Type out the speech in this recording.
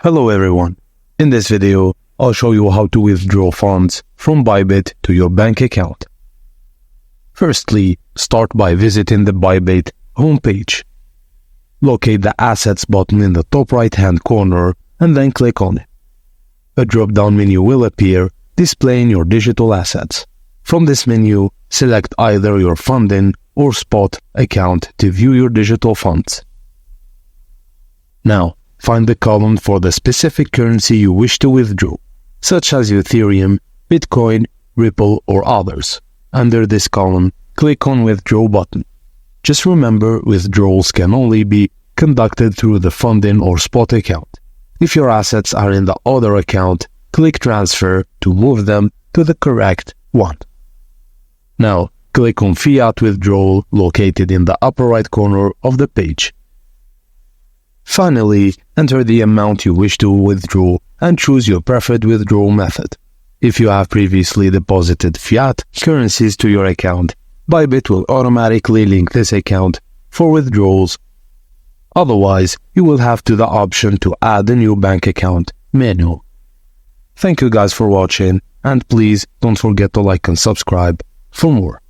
Hello everyone. In this video, I'll show you how to withdraw funds from Bybit to your bank account. Firstly, start by visiting the Bybit homepage. Locate the Assets button in the top right-hand corner and then click on it. A drop-down menu will appear displaying your digital assets. From this menu, select either your funding or spot account to view your digital funds. Now, find the column for the specific currency you wish to withdraw, such as Ethereum, Bitcoin, Ripple, or others. Under this column, click on Withdraw button. Just remember, withdrawals can only be conducted through the funding or spot account. If your assets are in the other account, click Transfer to move them to the correct one. Now, click on Fiat Withdrawal located in the upper right corner of the page. Finally, enter the amount you wish to withdraw and choose your preferred withdrawal method. If you have previously deposited fiat currencies to your account, Bybit will automatically link this account for withdrawals. Otherwise, you will have the option to add a new bank account manually. Thank you guys for watching, and please don't forget to like and subscribe for more.